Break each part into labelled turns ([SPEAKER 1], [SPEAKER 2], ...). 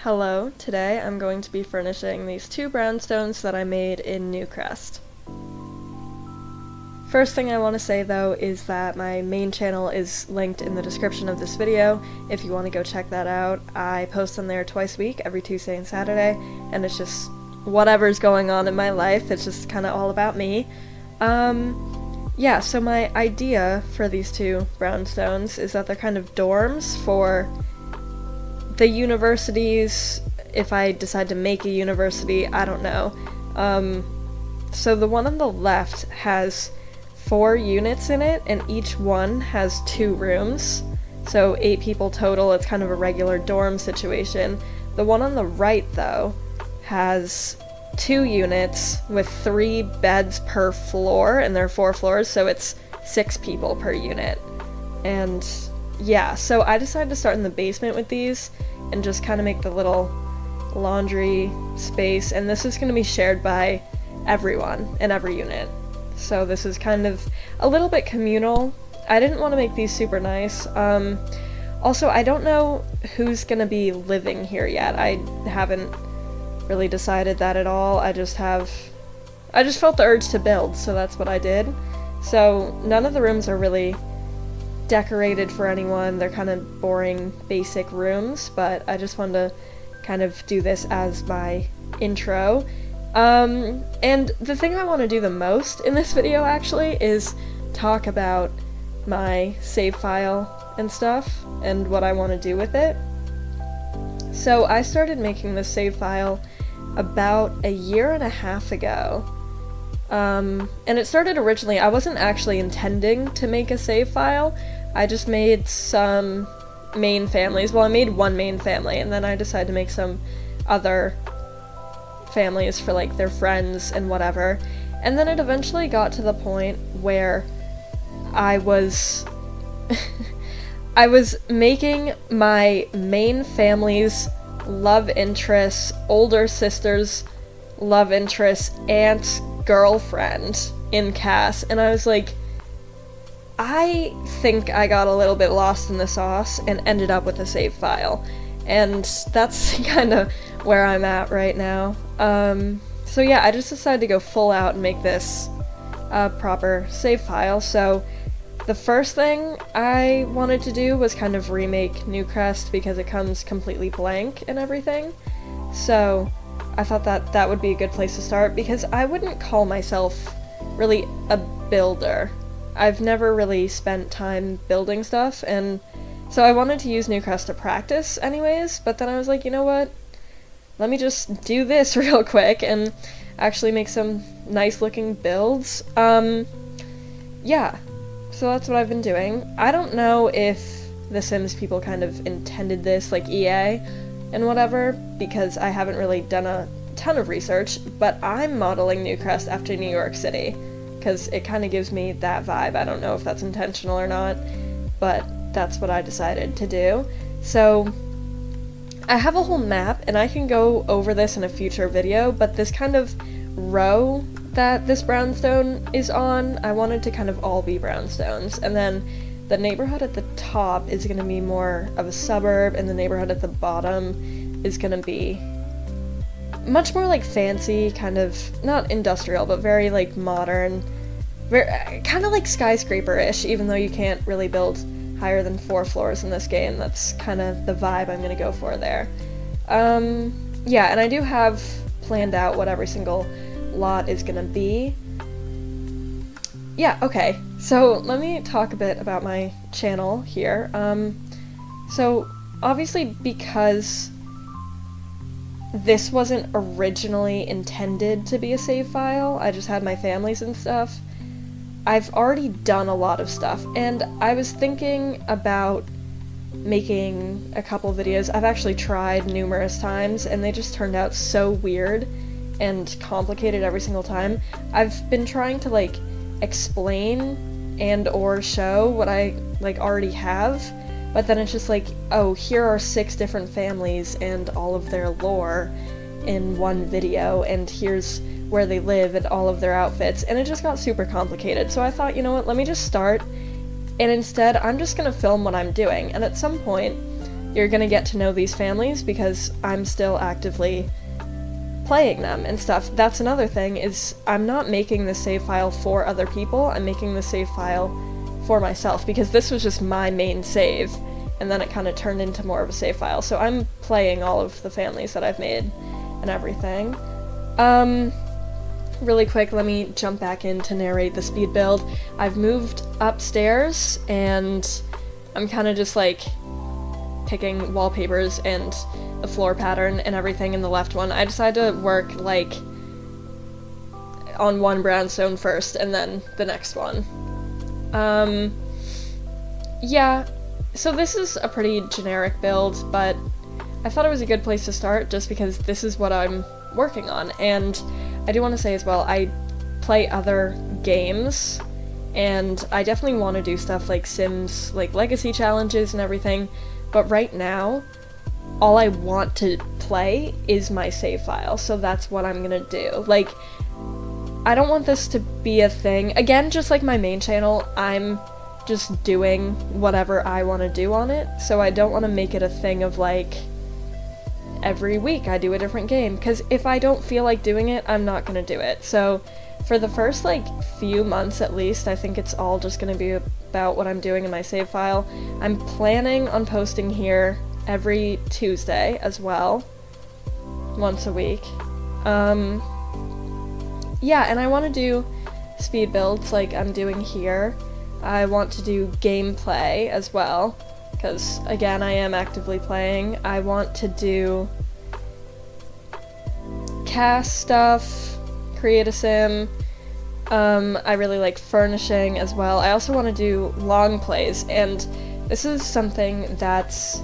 [SPEAKER 1] Hello, today I'm going to be furnishing these two brownstones that I made in Newcrest. First thing I want to say though is that my main channel is linked in the description of this video if you want to go check that out. I post on there twice a week, every Tuesday and Saturday, and it's just whatever's going on in my life, it's just kind of all about me. Yeah, so my idea for these two brownstones is that they're kind of dorms for the universities, if I decide to make a university, I don't know. So the one on the left has 4 units in it, and each one has 2 rooms. So 8 people total, it's kind of a regular dorm situation. The one on the right, though, has 2 units with 3 beds per floor, and there are 4 floors, so it's 6 people per unit. And yeah, so I decided to start in the basement with these and just kind of make the little laundry space, and this is going to be shared by everyone in every unit. So this is kind of a little bit communal. I didn't want to make these super nice. Also, I don't know who's going to be living here yet. I haven't really decided that at all. I just felt the urge to build, so that's what I did. So none of the rooms are really decorated for anyone. They're kind of boring, basic rooms, but I just wanted to kind of do this as my intro. And the thing I want to do the most in this video actually is talk about my save file and stuff and what I want to do with it. So I started making this save file about a year and a half ago. And it started originally, I wasn't actually intending to make a save file. I just made some main families. Well, I made one main family, and then I decided to make some other families for like their friends and whatever. And then it eventually got to the point where I was I was making my main family's love interests, older sister's love interest, aunt's girlfriend in Cass, and I was like, I think I got a little bit lost in the sauce and ended up with a save file, and that's kind of where I'm at right now. So yeah, I just decided to go full out and make this a proper save file. So the first thing I wanted to do was kind of remake Newcrest because it comes completely blank and everything. So I thought that that would be a good place to start because I wouldn't call myself really a builder. I've never really spent time building stuff, and so I wanted to use Newcrest to practice anyways, but then I was like, you know what? Let me just do this real quick and actually make some nice looking builds. Yeah, so that's what I've been doing. I don't know if the Sims people kind of intended this, like EA and whatever, because I haven't really done a ton of research, but I'm modeling Newcrest after New York City, because it kind of gives me that vibe. I don't know if that's intentional or not, but that's what I decided to do. So I have a whole map, and I can go over this in a future video, but this kind of row that this brownstone is on, I wanted to kind of all be brownstones, and then the neighborhood at the top is going to be more of a suburb, and the neighborhood at the bottom is going to be much more like fancy, kind of, not industrial, but very like modern, very, kind of like skyscraper-ish, even though you can't really build higher than 4 floors in this game. That's kind of the vibe I'm going to go for there. Yeah, and I do have planned out what every single lot is going to be. Yeah, okay, so let me talk a bit about my channel here. So obviously because this wasn't originally intended to be a save file, I just had my families and stuff, I've already done a lot of stuff, and I was thinking about making a couple videos. I've actually tried numerous times, and they just turned out so weird and complicated every single time. I've been trying to like explain and or show what I like already have, but then it's just like, oh, here are 6 different families and all of their lore in one video, and here's where they live and all of their outfits, and it just got super complicated. So I thought, you know what, let me just start, and instead I'm just gonna film what I'm doing, and at some point you're gonna get to know these families because I'm still actively playing them and stuff. That's another thing, is I'm not making the save file for other people, I'm making the save file for myself, because this was just my main save, and then it kind of turned into more of a save file. So I'm playing all of the families that I've made and everything. Really quick, let me jump back in to narrate the speed build. I've moved upstairs, and I'm kind of just like picking wallpapers and the floor pattern and everything in the left one. I decided to work like on one brownstone first and then the next one. Yeah, so this is a pretty generic build, but I thought it was a good place to start just because this is what I'm working on. And I do want to say as well, I play other games, and I definitely want to do stuff like Sims, like legacy challenges and everything, but right now, all I want to play is my save file, so that's what I'm gonna do. Like, I don't want this to be a thing. Again, just like my main channel, I'm just doing whatever I want to do on it, so I don't want to make it a thing of like, every week I do a different game, because if I don't feel like doing it, I'm not gonna do it. So for the first like few months at least, I think it's all just gonna be about what I'm doing in my save file. I'm planning on posting here every Tuesday as well, once a week. Yeah, and I want to do speed builds like I'm doing here. I want to do gameplay as well, because again, I am actively playing. I want to do cast stuff, create a sim. I really like furnishing as well. I also want to do long plays, and this is something that's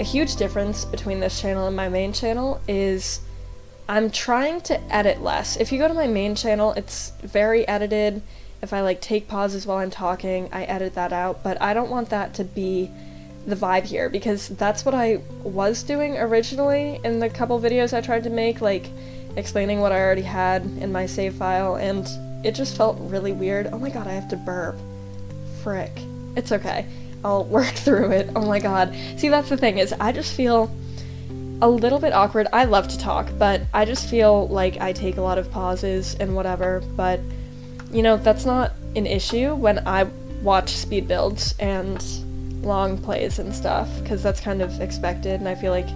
[SPEAKER 1] a huge difference between this channel and my main channel, is I'm trying to edit less. If you go to my main channel, it's very edited. If I like take pauses while I'm talking, I edit that out, but I don't want that to be the vibe here, because that's what I was doing originally in the couple videos I tried to make, like explaining what I already had in my save file, and it just felt really weird. Oh my god, I have to burp. Frick. It's okay. I'll work through it. Oh my god. See, that's the thing, is I just feel a little bit awkward. I love to talk, but I just feel like I take a lot of pauses and whatever, but you know, that's not an issue when I watch speed builds and long plays and stuff, because that's kind of expected, and I feel like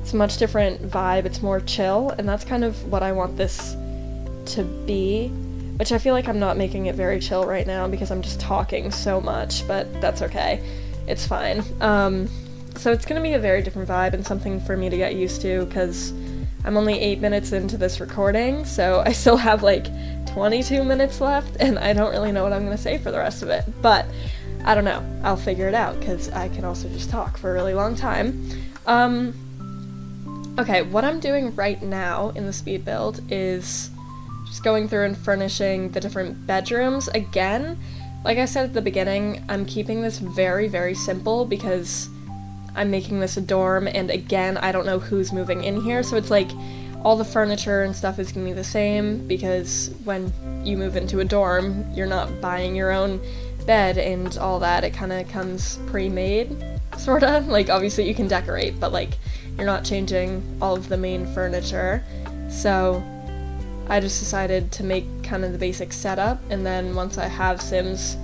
[SPEAKER 1] it's a much different vibe, it's more chill, and that's kind of what I want this to be, which I feel like I'm not making it very chill right now because I'm just talking so much, but that's okay. It's fine. So it's gonna be a very different vibe and something for me to get used to, because I'm only 8 minutes into this recording, so I still have like 22 minutes left, and I don't really know what I'm gonna say for the rest of it, but I don't know. I'll figure it out, because I can also just talk for a really long time. Okay, what I'm doing right now in the speed build is just going through and furnishing the different bedrooms. Again, like I said at the beginning, I'm keeping this very, very simple because I'm making this a dorm, and again, I don't know who's moving in here, so it's like all the furniture and stuff is gonna be the same, because when you move into a dorm, you're not buying your own bed and all that. It kind of comes pre-made, sorta. Like, obviously you can decorate, but like, you're not changing all of the main furniture. So I just decided to make kind of the basic setup, and then once I have Sims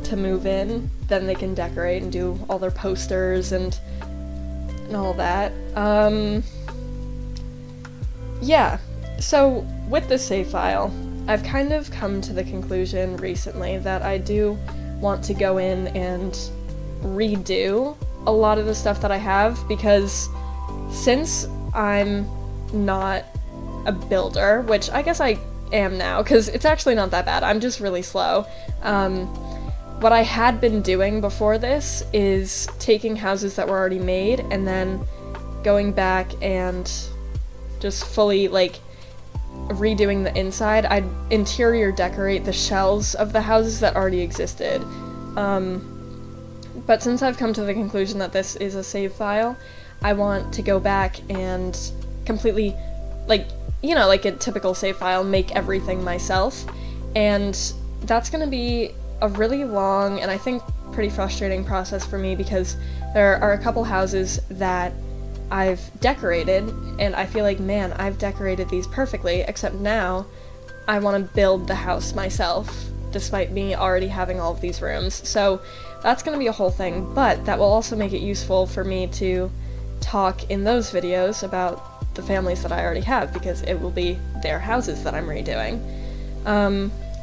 [SPEAKER 1] to move in, then they can decorate and do all their posters and all that. Yeah, so with the save file, I've kind of come to the conclusion recently that I do want to go in and redo a lot of the stuff that I have, because since I'm not a builder, which I guess I am now, because it's actually not that bad, I'm just really slow. What I had been doing before this is taking houses that were already made and then going back and just fully, like, redoing the inside. I'd interior decorate the shells of the houses that already existed. But since I've come to the conclusion that this is a save file, I want to go back and completely, like, you know, like a typical save file, make everything myself. And that's gonna be a really long and I think pretty frustrating process for me, because There are a couple houses that I've decorated, and I feel like, man, I've decorated these perfectly, except now I want to build the house myself, despite me already having all of these rooms. So that's going to be a whole thing, but that will also make it useful for me to talk in those videos about the families that I already have, because it will be their houses that I'm redoing.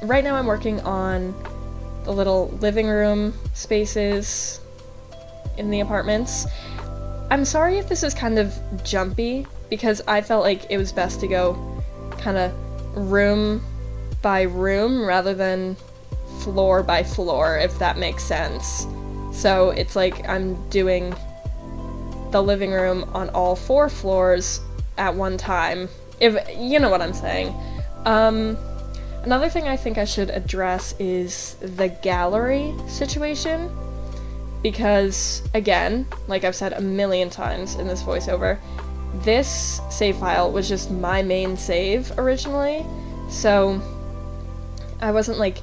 [SPEAKER 1] Right now I'm working on the little living room spaces in the apartments. I'm sorry if this is kind of jumpy, because I felt like it was best to go kind of room by room rather than floor by floor, if that makes sense. So it's like I'm doing the living room on all 4 floors at one time, if you know what I'm saying. Another thing I think I should address is the gallery situation, because, again, like I've said a million times in this voiceover, this save file was just my main save originally, so I wasn't, like,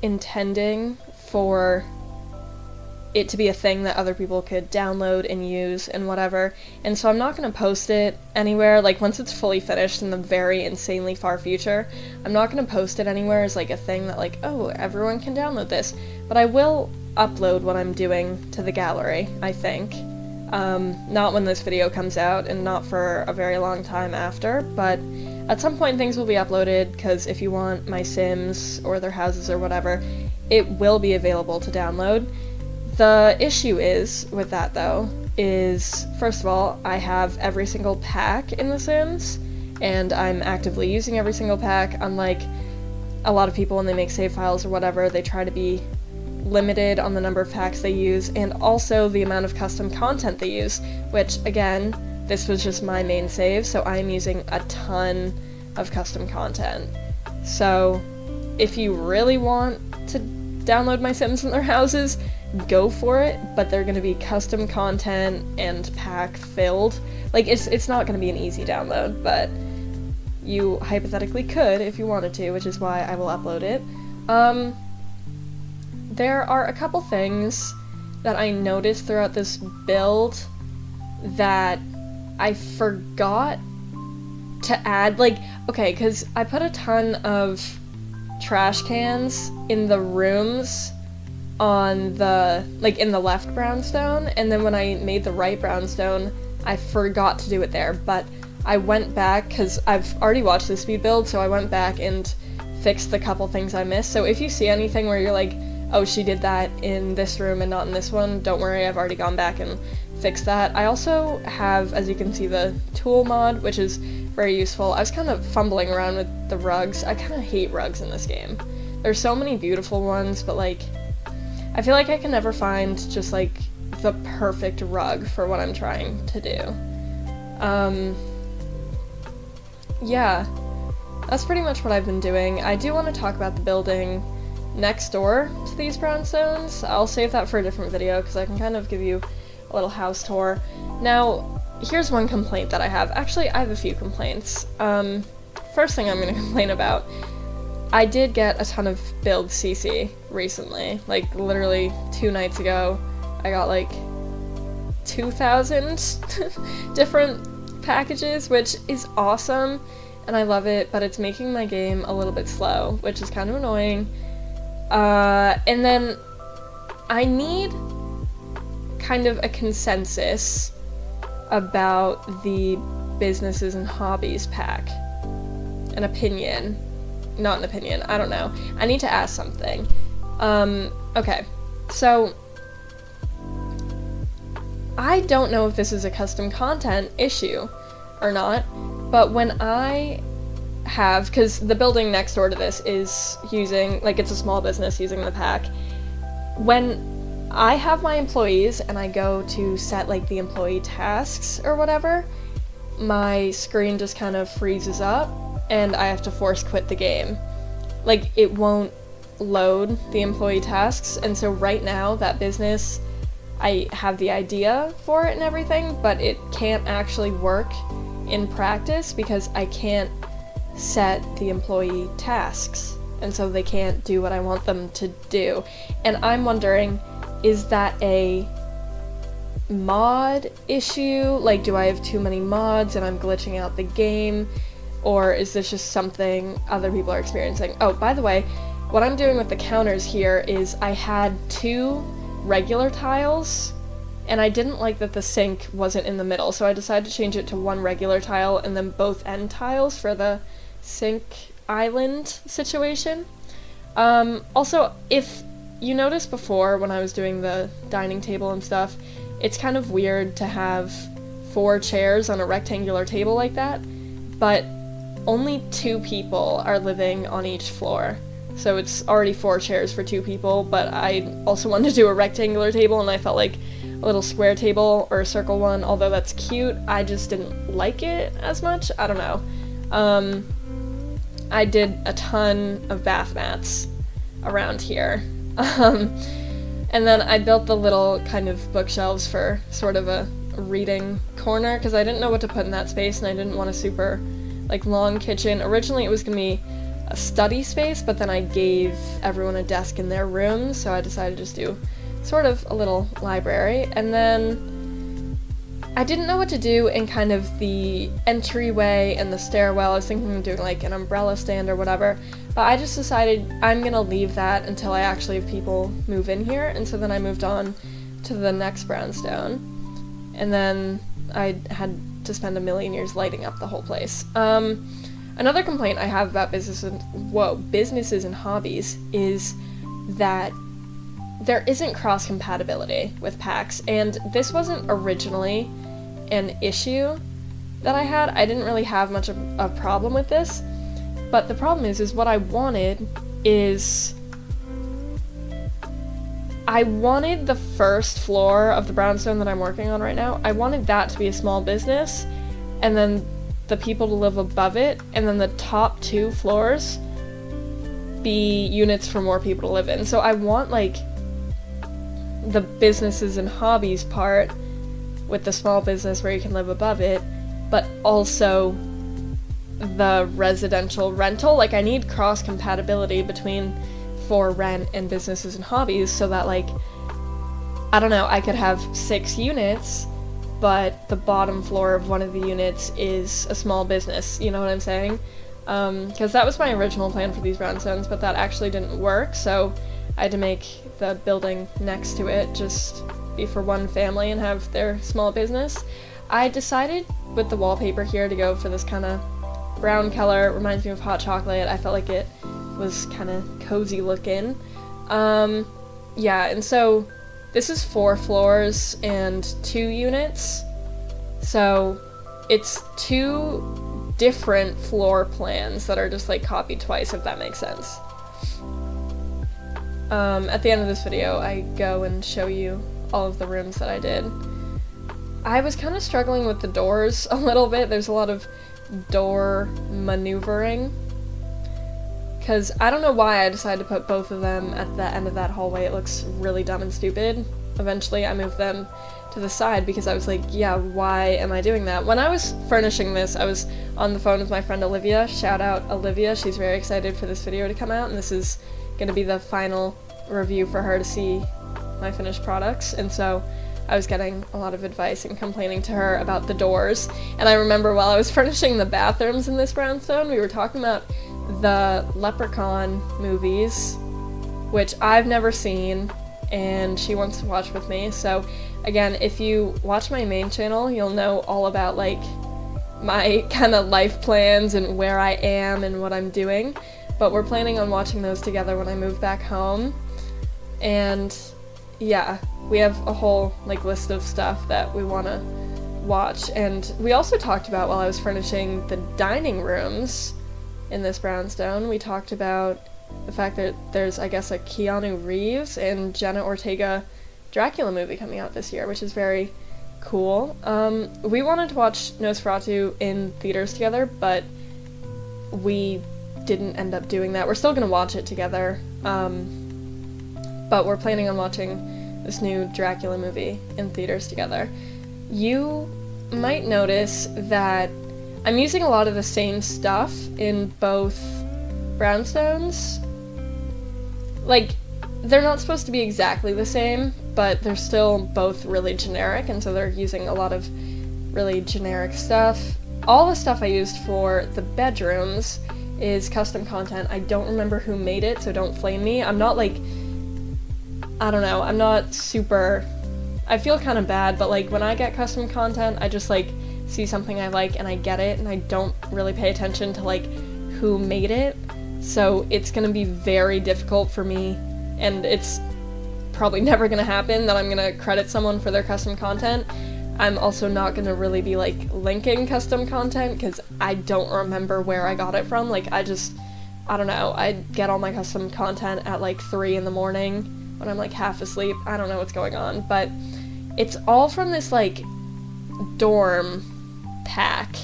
[SPEAKER 1] intending for it to be a thing that other people could download and use and whatever, and so I'm not going to post it anywhere. Like, once it's fully finished in the very insanely far future, I'm not going to post it anywhere as, like, a thing that, like, oh, everyone can download this, but I will upload what I'm doing to the gallery, I think. Not when this video comes out, and not for a very long time after, but at some point things will be uploaded, because if you want my Sims or their houses or whatever, it will be available to download. The issue is, with that though, is, first of all, I have every single pack in The Sims, and I'm actively using every single pack, unlike a lot of people when they make save files or whatever, they try to be limited on the number of packs they use, and also the amount of custom content they use, which, again, this was just my main save, so I'm using a ton of custom content. So, if you really want to download my Sims and their houses, go for it, but they're going to be custom content and pack filled. Like, it's not going to be an easy download, but you hypothetically could if you wanted to, which is why I will upload it. There are a couple things that I noticed throughout this build that I forgot to add. Like, okay, because I put a ton of trash cans in the rooms on the, like, in the left brownstone, and then when I made the right brownstone, I forgot to do it there, but I went back, because I've already watched the speed build, so I went back and fixed the couple things I missed. So if you see anything where you're like, oh, she did that in this room and not in this one, don't worry, I've already gone back and fixed that. I also have, as you can see, the tool mod, which is very useful. I was kind of fumbling around with the rugs. I kind of hate rugs in this game. There's so many beautiful ones, but, like, I feel like I can never find just, like, the perfect rug for what I'm trying to do. Yeah, that's pretty much what I've been doing. I do want to talk about the building next door to these brownstones. I'll save that for a different video, because I can kind of give you a little house tour. Now, here's one complaint that I have. Actually, I have a few complaints. First thing I'm going to complain about, I did get a ton of build CC recently. Like, literally 2 nights ago, I got like 2,000 different packages, which is awesome, and I love it, but it's making my game a little bit slow, which is kind of annoying. And then I need kind of a consensus about the businesses and hobbies pack. An opinion. Not an opinion, I don't know. I need to ask something. Okay, so I don't know if this is a custom content issue or not, but when I have, because the building next door to this is using, like, it's a small business using the pack, when I have my employees and I go to set, like, the employee tasks or whatever, my screen just kind of freezes up and I have to force quit the game. Like, it won't load the employee tasks, and so right now that business, I have the idea for it and everything, but it can't actually work in practice because I can't set the employee tasks, and so they can't do what I want them to do. And I'm wondering, is that a mod issue, like do I have too many mods and I'm glitching out the game, or is this just something other people are experiencing? Oh, by the way, what I'm doing with the counters here is I had 2 regular tiles, and I didn't like that the sink wasn't in the middle, so I decided to change it to 1 regular tile and then both end tiles for the sink island situation. Also, if you noticed before when I was doing the dining table and stuff, it's kind of weird to have 4 chairs on a rectangular table like that, but only 2 people are living on each floor. So it's already 4 chairs for 2 people, but I also wanted to do a rectangular table, and I felt like a little square table or a circle one, although that's cute, I just didn't like it as much. I don't know. I did a ton of bath mats around here. And then I built the little kind of bookshelves for sort of a reading corner, because I didn't know what to put in that space, and I didn't want a super, like, long kitchen. Originally it was gonna be a study space, but then I gave everyone a desk in their room, so I decided to just do sort of a little library. And then I didn't know what to do in kind of the entryway and the stairwell. I was thinking of doing like an umbrella stand or whatever, but I just decided I'm gonna leave that until I actually have people move in here, and so then I moved on to the next brownstone, and then I had to spend a million years lighting up the whole place. Another complaint I have about businesses and hobbies is that there isn't cross-compatibility with packs, and this wasn't originally an issue that I had. I didn't really have much of a problem with this, but the problem is what I wanted is I wanted the first floor of the brownstone that I'm working on right now, I wanted that to be a small business, and then the people to live above it, and then the top 2 floors be units for more people to live in. So I want, like, the businesses and hobbies part with the small business where you can live above it, but also the residential rental. Like, I need cross-compatibility between for rent and businesses and hobbies, so that, like, I don't know, I could have 6 units, but the bottom floor of one of the units is a small business, you know what I'm saying? Because that was my original plan for these brownstones, but that actually didn't work, so I had to make the building next to it just be for one family and have their small business. I decided with the wallpaper here to go for this kind of brown color. It reminds me of hot chocolate. I felt like it was kind of cozy looking. Yeah, and so this is 4 floors and 2 units, so it's 2 different floor plans that are just like copied twice, if that makes sense. At the end of this video, I go and show you all of the rooms that I did. I was kind of struggling with the doors a little bit. There's a lot of door maneuvering, because I don't know why I decided to put both of them at the end of that hallway. It looks really dumb and stupid. Eventually I moved them to the side because I was like, yeah, why am I doing that? When I was furnishing this, I was on the phone with my friend Olivia. Shout out Olivia. She's very excited for this video to come out, and this is going to be the final review for her to see my finished products. And so I was getting a lot of advice and complaining to her about the doors. And I remember while I was furnishing the bathrooms in this brownstone, we were talking about the Leprechaun movies, which I've never seen, and she wants to watch with me. So again, if you watch my main channel, you'll know all about like my kind of life plans and where I am and what I'm doing. But we're planning on watching those together when I move back home. And yeah, we have a whole like list of stuff that we want to watch. And we also talked about, while I was furnishing the dining rooms in this brownstone, we talked about the fact that there's, I guess, a Keanu Reeves and Jenna Ortega Dracula movie coming out this year, which is very cool. We wanted to watch Nosferatu in theaters together, but we didn't end up doing that. We're still gonna watch it together, but we're planning on watching this new Dracula movie in theaters together. You might notice that I'm using a lot of the same stuff in both brownstones. Like, they're not supposed to be exactly the same, but they're still both really generic, and so they're using a lot of really generic stuff. All the stuff I used for the bedrooms is custom content. I don't remember who made it, so don't flame me. I'm not like, I don't know, I'm not super, I feel kind of bad, but like when I get custom content, I just like see something I like and I get it, and I don't really pay attention to like who made it, so it's gonna be very difficult for me, and it's probably never gonna happen that I'm gonna credit someone for their custom content. I'm also not gonna really be like linking custom content because I don't remember where I got it from. Like I don't know, I get all my custom content at like 3 in the morning when I'm like half asleep. I don't know what's going on, but it's all from this like dorm pack.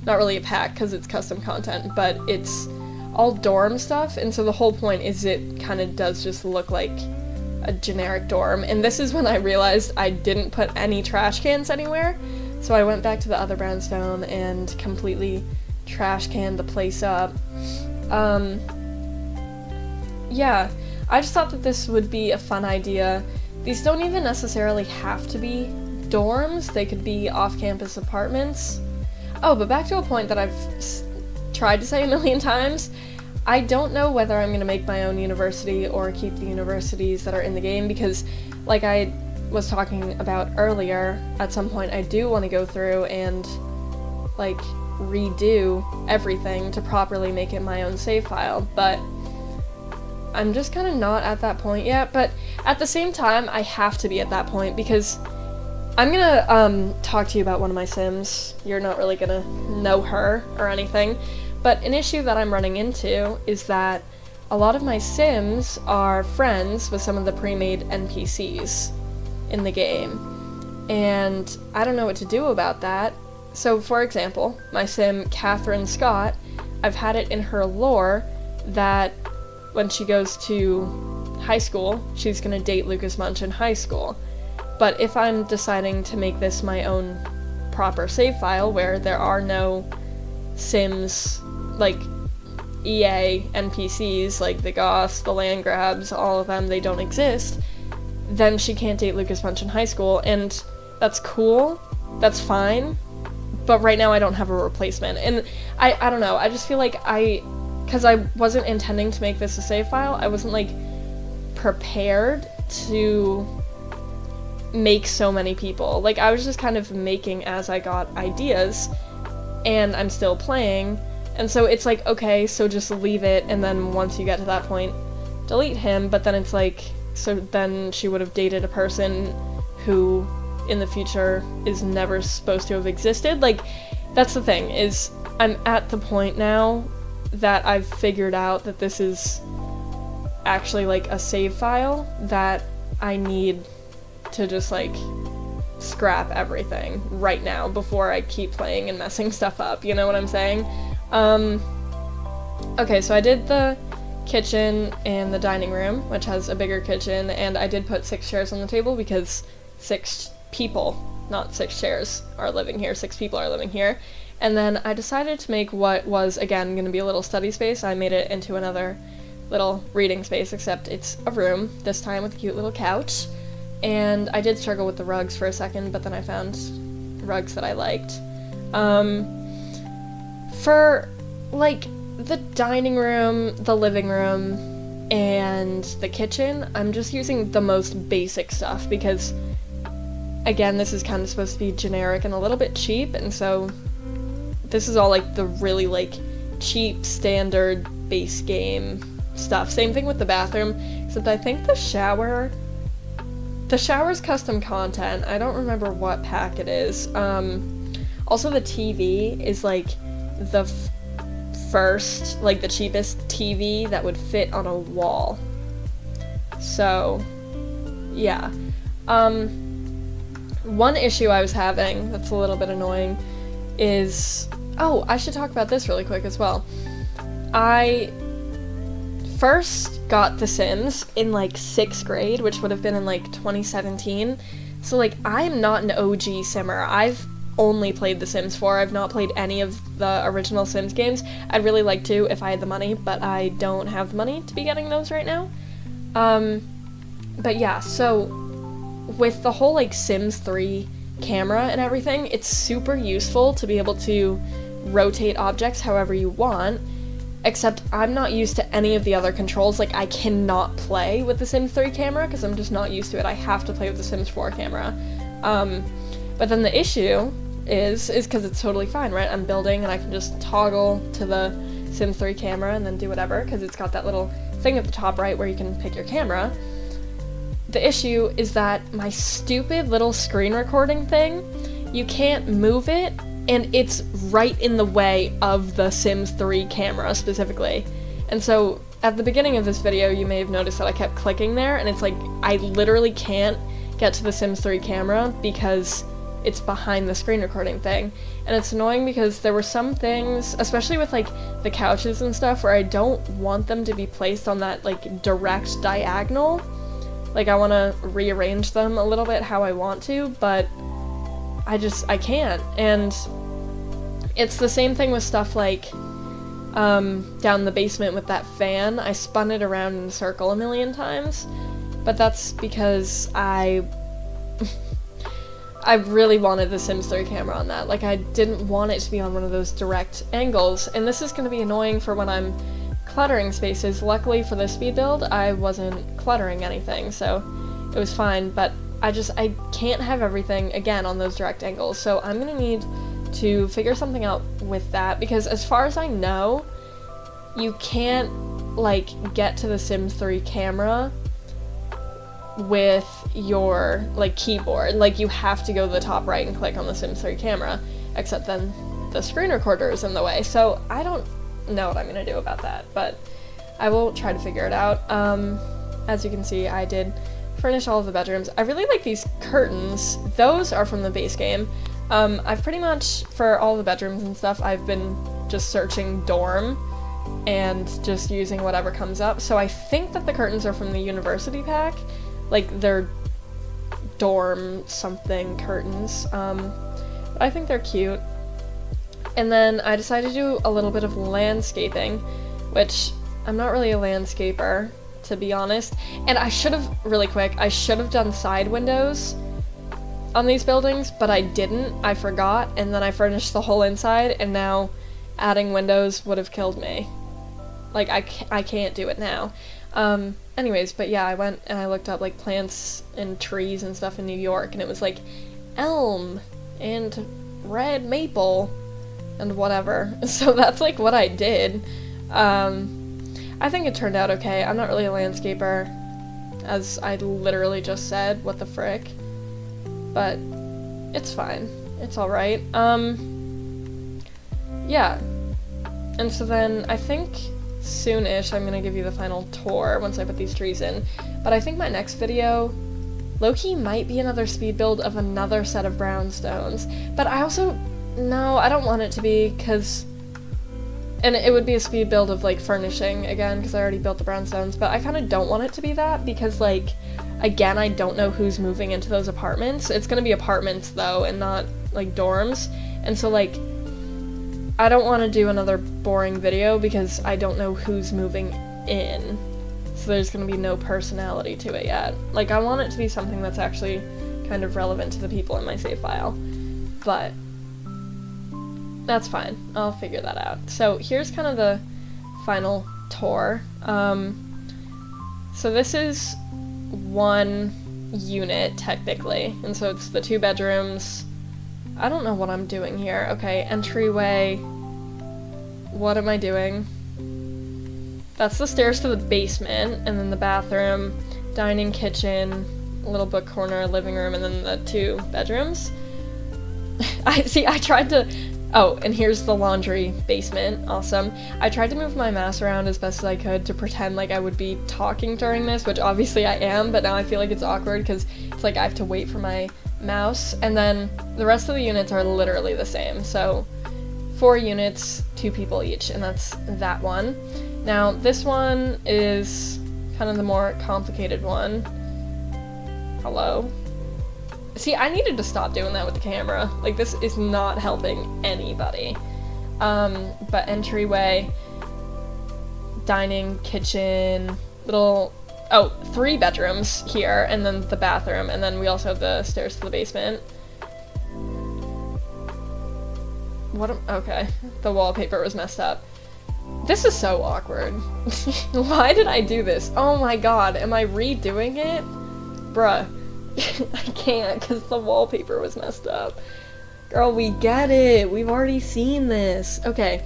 [SPEAKER 1] Not really a pack because it's custom content, but it's all dorm stuff, and so the whole point is it kind of does just look like a generic dorm. And this is when I realized I didn't put any trash cans anywhere, so I went back to the other brownstone and completely trash canned the place up. Yeah, I just thought that this would be a fun idea. These don't even necessarily have to be dorms, they could be off-campus apartments. Oh, but back to a point that I've tried to say a million times. I don't know whether I'm going to make my own university or keep the universities that are in the game, because like I was talking about earlier, at some point I do want to go through and like redo everything to properly make it my own save file, but I'm just kind of not at that point yet. But at the same time, I have to be at that point because I'm gonna talk to you about one of my Sims. You're not really gonna know her or anything, but an issue that I'm running into is that a lot of my Sims are friends with some of the pre-made NPCs in the game, and I don't know what to do about that. So for example, my Sim Catherine Scott, I've had it in her lore that when she goes to high school, she's gonna date Lucas Munch in high school. But if I'm deciding to make this my own proper save file where there are no Sims, like EA NPCs, like the Goths, the land grabs, all of them, they don't exist, then she can't date Lucas Munch in high school, and that's cool, that's fine, but right now I don't have a replacement. And I don't know, I just feel like because I wasn't intending to make this a save file, I wasn't like prepared to make so many people. Like I was just kind of making as I got ideas, and I'm still playing, and so it's like, okay, so just leave it, and then once you get to that point, delete him. But then it's like, so then she would have dated a person who in the future is never supposed to have existed. Like, that's the thing, is I'm at the point now that I've figured out that this is actually like a save file that I need to just like scrap everything right now before I keep playing and messing stuff up, you know what I'm saying? Okay, so I did the kitchen and the dining room, which has a bigger kitchen, and I did put 6 chairs on the table because 6 people, not 6 chairs, are living here, 6 people are living here. And then I decided to make what was, again, going to be a little study space. I made it into another little reading space, except it's a room, this time with a cute little couch. And I did struggle with the rugs for a second, but then I found rugs that I liked. For, like, the dining room, the living room, and the kitchen, I'm just using the most basic stuff because, again, this is kind of supposed to be generic and a little bit cheap, and so this is all, like, the really, like, cheap, standard, base game stuff. Same thing with the bathroom, except I think the shower's custom content. I don't remember what pack it is. Also, the TV is, like, the first, like, the cheapest TV that would fit on a wall. So, yeah. One issue I was having that's a little bit annoying is... Oh, I should talk about this really quick as well. I first got The Sims in, like, 6th grade, which would have been in, like, 2017. So, like, I'm not an OG Simmer. I've only played The Sims 4. I've not played any of the original Sims games. I'd really like to if I had the money, but I don't have the money to be getting those right now. But yeah, so with the whole, like, Sims 3 camera and everything, it's super useful to be able to rotate objects however you want, except I'm not used to any of the other controls. Like, I cannot play with the Sims 3 camera because I'm just not used to it. I have to play with the Sims 4 camera. But then the issue is because it's totally fine, right? I'm building and I can just toggle to the Sims 3 camera and then do whatever, because it's got that little thing at the top right where you can pick your camera. The issue is that my stupid little screen recording thing, you can't move it, and it's right in the way of the Sims 3 camera specifically. And so at the beginning of this video, you may have noticed that I kept clicking there, and it's like I literally can't get to the Sims 3 camera because it's behind the screen recording thing. And it's annoying because there were some things, especially with like the couches and stuff, where I don't want them to be placed on that like direct diagonal. Like, I want to rearrange them a little bit how I want to, but I can't. And it's the same thing with stuff like down the basement with that fan. I spun it around in a circle a million times, but that's because I really wanted the Sims 3 camera on that. Like, I didn't want it to be on one of those direct angles, and this is going to be annoying for when I'm cluttering spaces. Luckily for this speed build, I wasn't cluttering anything, so it was fine, but I can't have everything, again, on those direct angles, so I'm gonna need to figure something out with that, because as far as I know, you can't, like, get to the Sims 3 camera with your, like, keyboard. Like, you have to go to the top right and click on the Sims 3 camera, except then the screen recorder is in the way, so I don't know what I'm gonna do about that, but I will try to figure it out. As you can see, I did furnish all of the bedrooms. I really like these curtains. Those are from the base game. I've pretty much, for all the bedrooms and stuff, I've been just searching dorm and just using whatever comes up, so I think that the curtains are from the university pack. Like, they're dorm something curtains. I think they're cute. And then I decided to do a little bit of landscaping, which I'm not really a landscaper, to be honest. And I should have, really quick, I should have done side windows on these buildings, but I didn't. I forgot, and then I furnished the whole inside, and now adding windows would have killed me. Like, I can't do it now. Anyways, but yeah, I went and I looked up, like, plants and trees and stuff in New York, and it was like elm and red maple and whatever. So that's like what I did. I think it turned out okay. I'm not really a landscaper, as I literally just said, what the frick. But it's fine. It's alright. Yeah. And so then I think soon-ish I'm gonna give you the final tour once I put these trees in. But I think my next video, low-key, might be another speed build of another set of brownstones. But I also, no, I don't want it to be, because, and it would be a speed build of, like, furnishing again, because I already built the brownstones, but I kind of don't want it to be that, because, like, again, I don't know who's moving into those apartments. It's gonna be apartments, though, and not, like, dorms, and so, like, I don't want to do another boring video because I don't know who's moving in, so there's gonna be no personality to it yet. Like, I want it to be something that's actually kind of relevant to the people in my save file, but that's fine. I'll figure that out. So here's kind of the final tour. So this is one unit, technically, and so it's the 2 bedrooms. I don't know what I'm doing here. Okay, entryway. What am I doing? That's the stairs to the basement, and then the bathroom, dining, kitchen, little book corner, living room, and then the 2 bedrooms. I tried to, oh, and here's the laundry basement. Awesome. I tried to move my mouse around as best as I could to pretend like I would be talking during this, which obviously I am, but now I feel like it's awkward because it's like I have to wait for my mouse, and then the rest of the units are literally the same. So 4 units, 2 people each, and that's that one. Now this one is kind of the more complicated one. Hello? See, I needed to stop doing that with the camera. Like, this is not helping anybody. But entryway, dining, kitchen, little oh, 3 bedrooms here, and then the bathroom, and then we also have the stairs to the basement. Okay, the wallpaper was messed up. This is so awkward. Why did I do this? Oh my god, am I redoing it? Bruh. I can't, because the wallpaper was messed up. Girl, we get it. We've already seen this. Okay,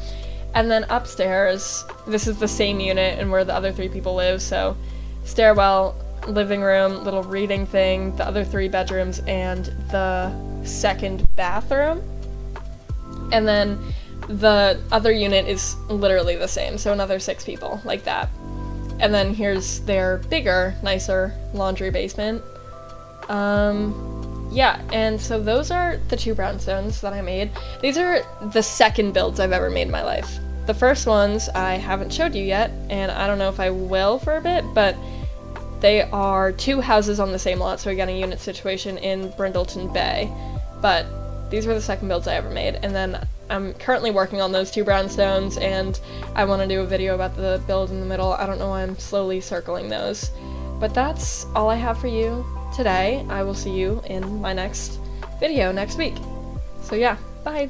[SPEAKER 1] and then upstairs, this is the same unit and where the other 3 people live, so stairwell, living room, little reading thing, the other 3 bedrooms, and the second bathroom. And then the other unit is literally the same, so another 6 people, like that. And then here's their bigger, nicer laundry basement. Yeah, and so those are the 2 brownstones that I made. These are the second builds I've ever made in my life. The first ones I haven't showed you yet, and I don't know if I will for a bit, but they are 2 houses on the same lot, so we got a unit situation in Brindleton Bay. But these were the second builds I ever made, and then I'm currently working on those 2 brownstones, and I want to do a video about the build in the middle. I don't know why I'm slowly circling those. But that's all I have for you today. I will see you in my next video next week. So yeah, bye!